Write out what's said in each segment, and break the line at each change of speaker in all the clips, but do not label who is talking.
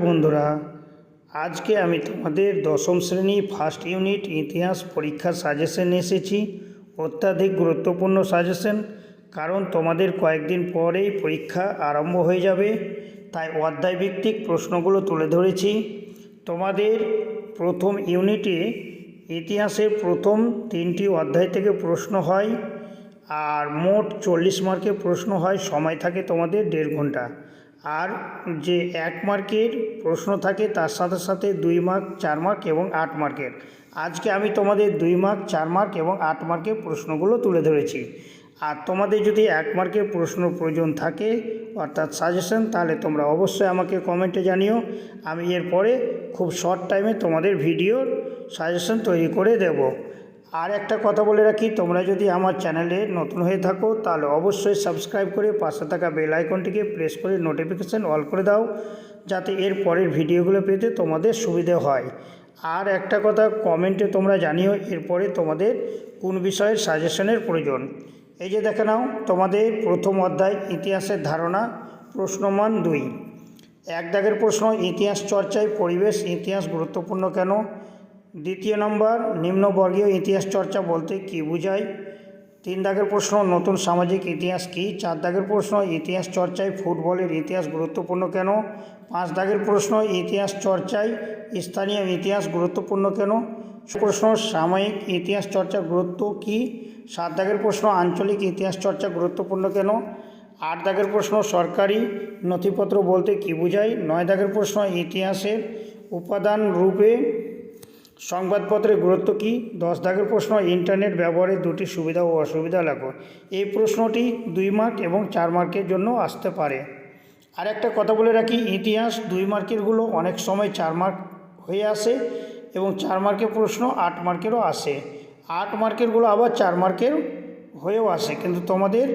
বন্ধুরা, আজকে আমি তোমাদের দশম শ্রেণী ফার্স্ট ইউনিট ইতিহাস পরীক্ষার সাজেশন এসেছি। অত্যাধিক গুরুত্বপূর্ণ সাজেশন, কারণ তোমাদের কয়েকদিন পরেই পরীক্ষা আরম্ভ হয়ে যাবে, তাই অধ্যায়ভিত্তিক প্রশ্নগুলো তুলে ধরেছি। তোমাদের প্রথম ইউনিটে ইতিহাসের প্রথম 3টি অধ্যায় থেকে প্রশ্ন হয়, আর মোট 40 মার্কের প্রশ্ন হয়। সময় থাকে তোমাদের 1.5 ঘন্টা। আর যে 1 মার্কের প্রশ্ন থাকে তার সাথে সাথে 2 মার্ক, 4 মার্ক এবং 8 মার্কের। আজকে আমি তোমাদের 2 মার্ক, 4 মার্ক এবং 8 মার্কের প্রশ্নগুলো তুলে ধরেছি। আর তোমাদের যদি 1 মার্কের প্রশ্ন প্রয়োজন থাকে অর্থাৎ সাজেশন, তাহলে তোমরা অবশ্যই আমাকে কমেন্টে জানিও। আমি এরপরে খুব শর্ট টাইমে তোমাদের ভিডিওর সাজেশন তৈরি করে দেব। আর একটা কথা বলে রাখি, তোমরা যদি আমার চ্যানেলে নতুন হয়ে থাকো তাহলে অবশ্যই সাবস্ক্রাইব করে পাশে থাকা বেল আইকনটিকে প্রেস করে নোটিফিকেশান অল করে দাও, যাতে এর পরের ভিডিওগুলো পেতে তোমাদের সুবিধে হয়। আর একটা কথা কমেন্টে তোমরা জানিও এরপরে তোমাদের কোন বিষয়ের সাজেশনের প্রয়োজন। এই যে দেখে নাও, তোমাদের প্রথম অধ্যায় ইতিহাসের ধারণা, প্রশ্নমান 2। 1 দাগের প্রশ্ন, ইতিহাস চর্চায় পরিবেশ ইতিহাস গুরুত্বপূর্ণ কেন? 2 নম্বর, নিম্নবর্গীয় ইতিহাস চর্চা বলতে কী বোঝায়? 3 দাগের প্রশ্ন, নতুন সামাজিক ইতিহাস কী? 4 দাগের প্রশ্ন, ইতিহাস চর্চায় ফুটবলের ইতিহাস গুরুত্বপূর্ণ কেন? 5 দাগের প্রশ্ন, ইতিহাস চর্চায় স্থানীয় ইতিহাস গুরুত্বপূর্ণ কেন? প্রশ্ন, সাময়িক ইতিহাস চর্চার গুরুত্ব কী? 7 দাগের প্রশ্ন, আঞ্চলিক ইতিহাস চর্চা গুরুত্বপূর্ণ কেন? 8 দাগের প্রশ্ন, সরকারি নথিপত্র বলতে কী বোঝায়? 9 দাগের প্রশ্ন, ইতিহাসের উপাদান রূপে সংবাদপত্রের গুরুত্ব কী? 10 দাগের প্রশ্ন, ইন্টারনেট ব্যবহারের 2টি সুবিধা ও অসুবিধা লেখো। এই প্রশ্নটি 2 মার্ক এবং 4 মার্কের জন্য আসতে পারে। আর একটা কথা বলে রাখি, ইতিহাস 2 মার্কেরগুলো অনেক সময় 4 মার্ক হয়ে আসে এবং 4 মার্কের প্রশ্ন 8 মার্কেরও আসে। 8 মার্কেরগুলো আবার 4 মার্কের হয়েও আসে, কিন্তু তোমাদের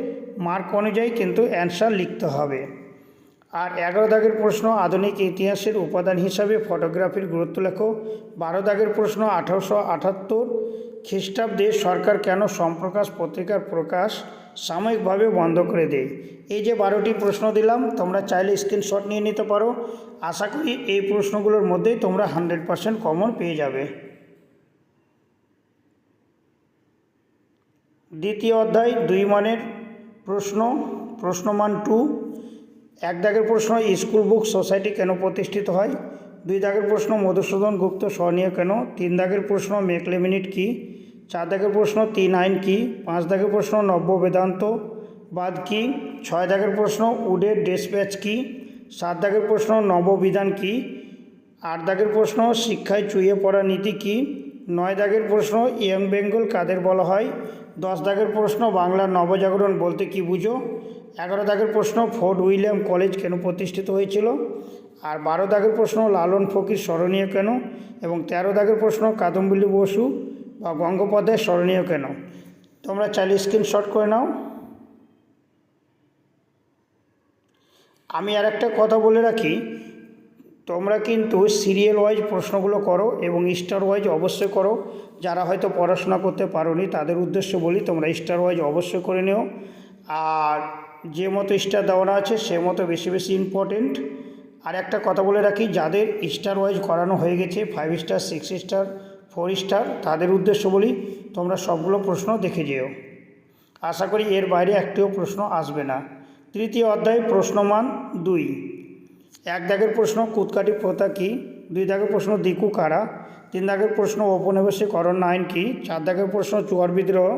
মার্ক অনুযায়ী কিন্তু অ্যান্সার লিখতে হবে। আর 11 দাগের প্রশ্ন, আধুনিক ইতিহাসের উপাদান হিসাবে ফটোগ্রাফির গুরুত্ব লেখো। 12 দাগের প্রশ্ন, 1878 খ্রিস্টাব্দে সরকার কেন সম্প্রকাশ পত্রিকার প্রকাশ সাময়িকভাবে বন্ধ করে দেয়? এই যে 12টি প্রশ্ন দিলাম, তোমরা চাইলে স্ক্রিনশট নিয়ে নিতে পারো। আশা করি এই প্রশ্নগুলোর মধ্যেই তোমরা 100% কমন পেয়ে যাবে। দ্বিতীয় অধ্যায় 2 মানের প্রশ্ন, প্রশ্নমান 2। 1 দাগের প্রশ্ন, স্কুল বুক সোসাইটি কেন প্রতিষ্ঠিত হয়? 2 দাগের প্রশ্ন, মধুসূদন গুপ্ত স্মরণীয় কেন? 3 দাগের প্রশ্ন, ম্যাকলেমিনিট কী? 4 দাগের প্রশ্ন, 3 আইন কী? 5 দাগের প্রশ্ন, নব্য বেদান্তবাদ কী? 6 দাগের প্রশ্ন, উডের ডেসপ্যাচ কী? 7 দাগের প্রশ্ন, নববিধান কী? 8 দাগের প্রশ্ন, শিক্ষায় চুইয়ে পড়া নীতি কী? 9 দাগের প্রশ্ন, ইয়ং বেঙ্গল কাদের বলা হয়? 10 দাগের প্রশ্ন, বাংলার নবজাগরণ বলতে কী বুঝো? 11 দাগের প্রশ্ন, ফোর্ট উইলিয়াম কলেজ কেন প্রতিষ্ঠিত হয়েছিল? আর 12 দাগের প্রশ্ন, লালন ফকির স্মরণীয় কেন? এবং 13 দাগের প্রশ্ন, কাদম্বিনী বসু বা গঙ্গোপাধ্যায় স্মরণীয় কেন? তোমরা চাইলে স্ক্রিনশট করে নাও। আমি আর একটা কথা বলে রাখি, তোমরা কিন্তু সিরিয়াল ওয়াইজ প্রশ্নগুলো করো এবং স্টার ওয়াইজ অবশ্যই করো। যারা হয়তো পড়াশোনা করতে পারোনি তাদের উদ্দেশ্যে বলি, তোমরা স্টার ওয়াইজ অবশ্যই করে নিও। আর যে মতো স্টার দেওয়া আছে সে মতো বেশি বেশি ইম্পর্টেন্ট। আর একটা কথা বলে রাখি, যাদের স্টার ওয়াইজ করানো হয়ে গেছে 5 স্টার, 6 স্টার, 4 স্টার, তাদের উদ্দেশ্য বলি তোমরা সবগুলো প্রশ্ন দেখে যেও। আশা করি এর বাইরে একটিও প্রশ্ন আসবে না। তৃতীয় অধ্যায় প্রশ্নমান 2। 1 দাগের প্রশ্ন, কুৎকাটি প্রথা কী? 2 দাগের প্রশ্ন, দিকু কারা? 3 দাগের প্রশ্ন, ঔপনিবেশিক আইন কী? 4 দাগের প্রশ্ন, চুয়ার বিদ্রোহ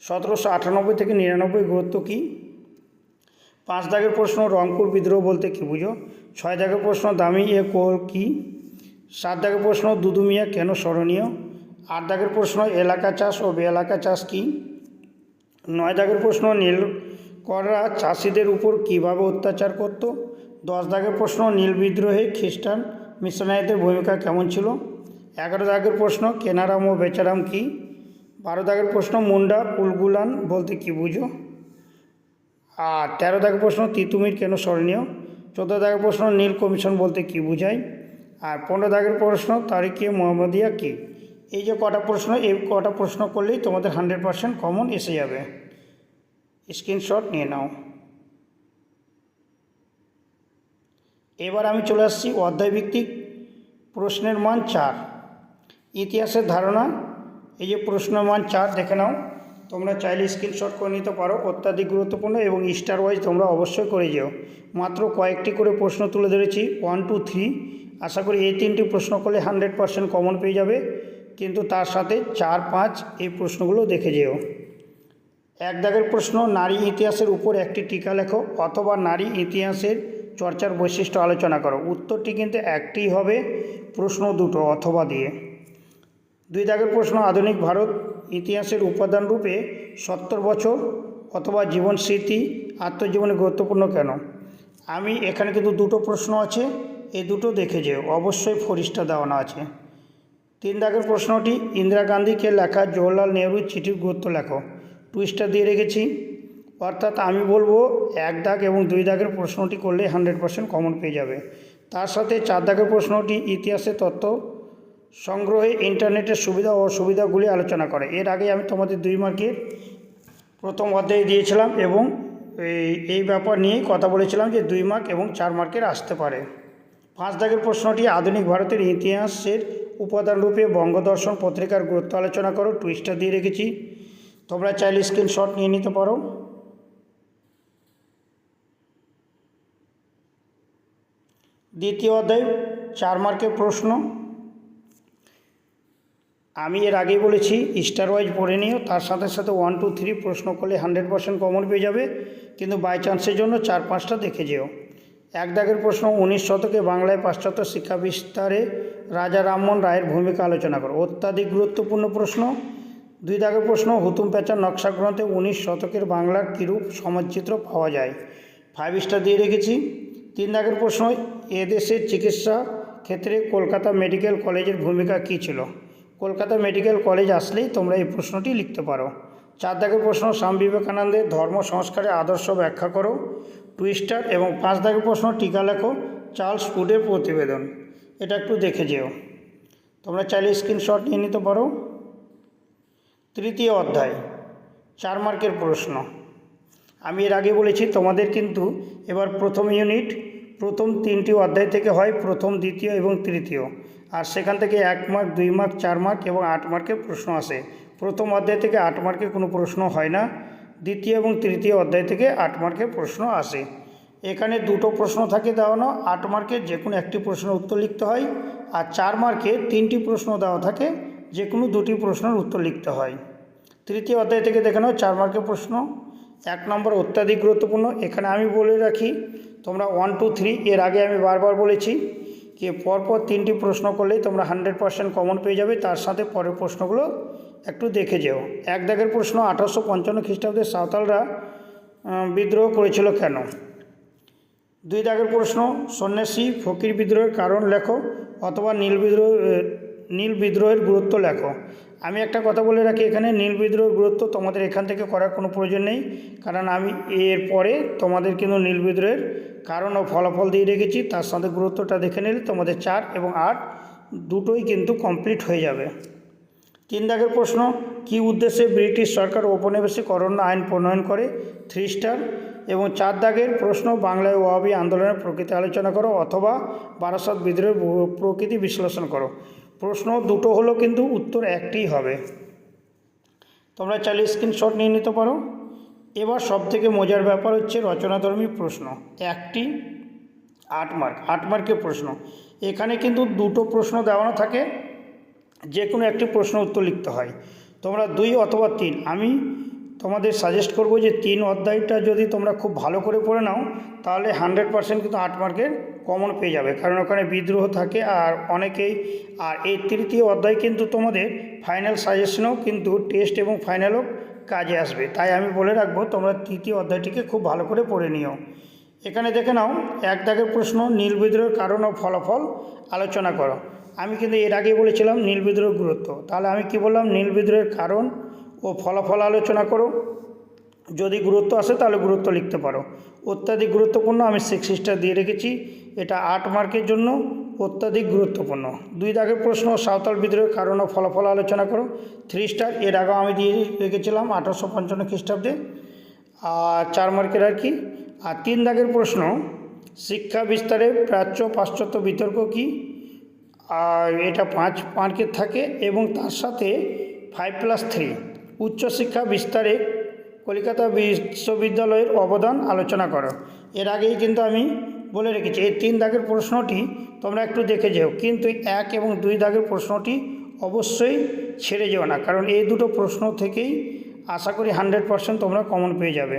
1798 থেকে 99 গুরুত্ব কী? 5 দাগের প্রশ্ন, রংপুর বিদ্রোহ বলতে কী বুঝো? 6 দাগের প্রশ্ন, দামি এ কোল কী? 7 দাগের প্রশ্ন, দুদু মিয়া কেন স্মরণীয়? 8 দাগের প্রশ্ন, এলাকা চাষ ও বেএলাকা চাষ কী? 9 দাগের প্রশ্ন, নীলকররা চাষিদের উপর কীভাবে অত্যাচার করত? 10 দাগের প্রশ্ন, নীল বিদ্রোহে খ্রিস্টান মিশনারিদের ভূমিকা কেমন ছিল? 11 দাগের প্রশ্ন, কেনারাম ও বেচারাম কী? 12 দাগের প্রশ্ন, মুন্ডা উলগুলান বলতে কী বুঝো? আর 13 দাগের প্রশ্ন, তিতুমির কেন স্মরণীয়? 14 দাগের প্রশ্ন, নীল কমিশন বলতে কী বোঝায়? আর 15 দাগের প্রশ্ন, তারিখে মোহাম্মদিয়া কী? এই যে কটা প্রশ্ন, এই কটা প্রশ্ন করলেই তোমাদের 100% কমন এসে যাবে। স্ক্রিনশট নিয়ে নাও। এবার আমি চলে আসছি অধ্যায়ভিত্তিক প্রশ্নের মান 4। ইতিহাসের ধারণা, এই যে প্রশ্নের মান 4 দেখে নাও, তোমরা চাইলে স্ক্রিনশট করে নিতে পারো। অত্যাধিক গুরুত্বপূর্ণ এবং স্টার ওয়াইজ তোমরা অবশ্যই করে যেও। মাত্র কয়েকটি করে প্রশ্ন তুলে ধরেছি, 1, 2, 3। আশা করি এই 3টি প্রশ্ন করলে 100% কমন পেয়ে যাবে, কিন্তু তার সাথে 4, 5 এই প্রশ্নগুলো দেখে যেও। 1 দাগের প্রশ্ন, নারী ইতিহাসের উপর একটি টিকা লেখো অথবা নারী ইতিহাসের চর্চার বৈশিষ্ট্য আলোচনা করো। উত্তরটি কিন্তু একটি হবে, প্রশ্ন দুটো অথবা দিয়ে। 2 দাগের প্রশ্ন, আধুনিক ভারত ইতিহাসের উপাদান রূপে 70 বছর অথবা জীবন স্মৃতি আত্মজীবনে গুরুত্বপূর্ণ কেন? আমি এখানে কিন্তু দুটো প্রশ্ন আছে, এই দুটো দেখে যেও, অবশ্যই 4 স্টার দেওয়ানো আছে। 3 দাগের প্রশ্নটি, ইন্দিরা গান্ধীকে লেখা জওহরলাল নেহরুর চিঠির গুরুত্ব লেখো। 2 স্টার দিয়ে রেখেছি। অর্থাৎ আমি বলবো 1 দাগ এবং 2 দাগের প্রশ্নটি করলে 100% কমন পেয়ে যাবে। তার সাথে 4 দাগের প্রশ্নটি, ইতিহাসের তথ্য সংগ্রহে ইন্টারনেটের সুবিধা ও অসুবিধাগুলি আলোচনা করে। এর আগে আমি তোমাদের 2 মার্কের প্রথম অধ্যায়ে দিয়েছিলাম এবং এই ব্যাপার নিয়েই কথা বলেছিলাম যে 2 মার্ক এবং 4 মার্কের আসতে পারে। 5 দাগের প্রশ্নটি, আধুনিক ভারতের ইতিহাসের উপাদান রূপে বঙ্গদর্শন পত্রিকার গুরুত্ব আলোচনা করো। 2 স্টার দিয়ে রেখেছি, তোমরা চাইলে স্ক্রিনশট নিয়ে নিতে পারো। দ্বিতীয় অধ্যায় 4 মার্কের প্রশ্ন, আমি এর আগেই বলেছি স্টার ওয়াইজ পড়ে নিও, তার সাথে সাথে 1, 2, 3 প্রশ্ন করলে 100% কমন পেয়ে যাবে, কিন্তু বাই চান্সের জন্য 4, 5টা দেখে যেও। 1 দাগের প্রশ্ন, 19 শতকে বাংলায় পাশ্চাত্য শিক্ষা বিস্তারে রাজা রামমোহন রায়ের ভূমিকা আলোচনা করো। অত্যাধিক গুরুত্বপূর্ণ প্রশ্ন। 2 দাগের প্রশ্ন, হুতুম প্যাঁচার নকশা গ্রন্থে 19 শতকের বাংলার কীরূপ সমাজচিত্র পাওয়া যায়। 5 স্টার দিয়ে রেখেছি। 3 দাগের প্রশ্ন, এদেশের চিকিৎসা ক্ষেত্রে কলকাতা মেডিকেল কলেজের ভূমিকা কী ছিল? কলকাতা মেডিকেল কলেজ আসলেই তোমরা এই প্রশ্নটি লিখতে পারো। 4 দাগের প্রশ্ন, স্বামী বিবেকানন্দের ধর্ম সংস্কারের আদর্শ ব্যাখ্যা করো। 2 স্টার। এবং 5 দাগের প্রশ্ন, টিকা লেখো চার্লস উডের প্রতিবেদন। এটা একটু দেখে যেও, তোমরা চাইলে স্ক্রিনশট নিয়ে নিতে পারো। তৃতীয় অধ্যায় 4 মার্কের প্রশ্ন, আমি এর আগে বলেছি তোমাদের কিন্তু এবার প্রথম ইউনিট প্রথম 3টি অধ্যায় থেকে হয়, প্রথম, দ্বিতীয় এবং তৃতীয়। আর সেখান থেকে 1 মার্ক, 2 মার্ক, 4 মার্ক এবং 8 মার্কের প্রশ্ন আসে। প্রথম অধ্যায় থেকে 8 মার্কের কোনো প্রশ্ন হয় না, দ্বিতীয় এবং তৃতীয় অধ্যায় থেকে 8 মার্কের প্রশ্ন আসে। এখানে দুটো প্রশ্ন থাকে দেওয়ানো, 8 মার্কের যে কোনো একটি প্রশ্নের উত্তর লিখতে হয়, আর 4 মার্কের 3টি প্রশ্ন দেওয়া থাকে, যে কোনো 2টি প্রশ্নের উত্তর লিখতে হয়। তৃতীয় অধ্যায় থেকে দেখে নাও 4 মার্কের প্রশ্ন। 1 নম্বর, অত্যাধিক গুরুত্বপূর্ণ। এখানে আমি বলে রাখি তোমরা 1, 2, 3 এর আগে আমি বারবার বলেছি যে পরপর 3টি প্রশ্ন করলেই তোমরা 100% কমন পেয়ে যাবে। তার সাথে পরের প্রশ্নগুলো একটু দেখে যেও। 1 দাগের প্রশ্ন, 1855 খ্রিস্টাব্দে সাঁওতালরা বিদ্রোহ করেছিল কেন? 2 দাগের প্রশ্ন, সন্ন্যাসী ফকির বিদ্রোহের কারণ লেখো অথবা নীল বিদ্রোহের গুরুত্ব লেখো। আমি একটা কথা বলে রাখি, এখানে নীল বিদ্রোহের গুরুত্ব তোমাদের এখান থেকে করার কোনো প্রয়োজন নেই, কারণ আমি এর পরে তোমাদের কিন্তু নীল বিদ্রোহের কারণ ও ফলাফল দিয়ে রেখেছি। তার সাথে গুরুত্বটা দেখে নিলে তোমাদের 4 এবং 8 দুটোই কিন্তু কমপ্লিট হয়ে যাবে। 3 দাগের প্রশ্ন, কী উদ্দেশ্যে ব্রিটিশ সরকার ঔপনিবেশিক অরণ্য আইন প্রণয়ন করে? 3 স্টার। এবং 4 দাগের প্রশ্ন, বাংলায় ওয়াহাবি আন্দোলনের প্রকৃতি আলোচনা করো অথবা বারাসত বিদ্রোহের প্রকৃতি বিশ্লেষণ করো। প্রশ্ন দুটো হলো, কিন্তু উত্তর একটিই হবে। তোমরা চাইলে স্ক্রিনশট নিয়ে নিতে পারো। এবার সবথেকে মজার ব্যাপার হচ্ছে রচনাধর্মী প্রশ্ন, একটি 8 মার্ক, 8 মার্কের প্রশ্ন। এখানে কিন্তু দুটো প্রশ্ন দেওয়ানো থাকে, যে কোনো একটি প্রশ্ন উত্তর লিখতে হয়। তোমরা 2 অথবা 3, আমি তোমাদের সাজেস্ট করব যে 3 অধ্যায়টা যদি তোমরা খুব ভালো করে পড়ে নাও, তাহলে 100% কিন্তু 8 মার্কের কমন পেয়ে যাবে, কারণ ওখানে বিদ্রোহ থাকে আর অনেকেই। আর এই তৃতীয় অধ্যায় কিন্তু তোমাদের ফাইনাল সাজেশনেও কিন্তু টেস্ট এবং ফাইনালও কাজে আসবে। তাই আমি বলে রাখবো তোমরা তৃতীয় অধ্যায়টিকে খুব ভালো করে পড়ে নিও। এখানে দেখে নাও 1 দাগের প্রশ্ন, নীল বিদ্রোহের কারণ ও ফলাফল আলোচনা করো। আমি কিন্তু এর আগে বলেছিলাম নীল বিদ্রোহের গুরুত্ব, তাহলে আমি কি বললাম, নীল বিদ্রোহের কারণ ও ফলাফল আলোচনা করো। যদি গুরুত্ব আসে তাহলে গুরুত্ব লিখতে পারো। অত্যাধিক গুরুত্বপূর্ণ, আমি 6 স্টার দিয়ে রেখেছি, এটা 8 মার্কের জন্য অত্যাধিক গুরুত্বপূর্ণ। 2 দাগের প্রশ্ন, সাঁওতাল বিদ্রোহের কারণ ও ফলাফল আলোচনা করো। 3 স্টার। এর আগেও আমি দিয়ে রেখেছিলাম 1855 খ্রিস্টাব্দে, আর 4 মার্কের আর কি। আর 3 দাগের প্রশ্ন, শিক্ষা বিস্তারে প্রাচ্য পাশ্চাত্য বিতর্ক কি, আর এটা 5 মার্কের থাকে এবং তার সাথে 5+3 উচ্চশিক্ষা বিস্তারে কলকাতা বিশ্ববিদ্যালয়ের অবদান আলোচনা করো। এর আগেই কিন্তু আমি বলে রেখেছি এই 3 দাগের প্রশ্নটি তোমরা একটু দেখে যেও, কিন্তু 1 এবং 2 দাগের প্রশ্নটি অবশ্যই ছেড়ে যেও না, কারণ এই দুটো প্রশ্ন থেকেই আশা করি 100% তোমরা কমন পেয়ে যাবে।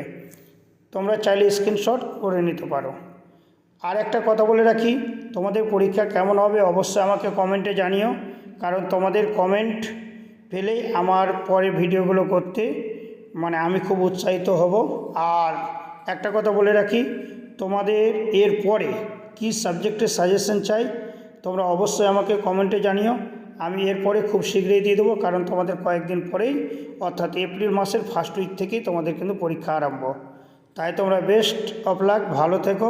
তোমরা চাইলে স্ক্রিনশট করে নিতে পারো। আর একটা কথা বলে রাখি, তোমাদের পরীক্ষা কেমন হবে অবশ্যই আমাকে কমেন্টে জানিও, কারণ তোমাদের কমেন্ট পেলেই আমার পরে ভিডিওগুলো করতে আমি খুব উৎসাহিত হব। আর একটা কথা বলে রাখি, তোমাদের এর পরে কী সাবজেক্টের সাজেশন চাই তোমরা অবশ্যই আমাকে কমেন্টে জানিও। আমি এরপরে খুব শীঘ্রই দিয়ে দেবো, কারণ তোমাদের কয়েকদিন পরেই অর্থাৎ এপ্রিল মাসের ফার্স্ট উইক থেকেই তোমাদের কিন্তু পরীক্ষা আরম্ভ। তাই তোমরা বেস্ট অফ লাক, ভালো থেকো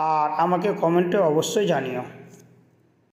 আর আমাকে কমেন্টে অবশ্যই জানিও।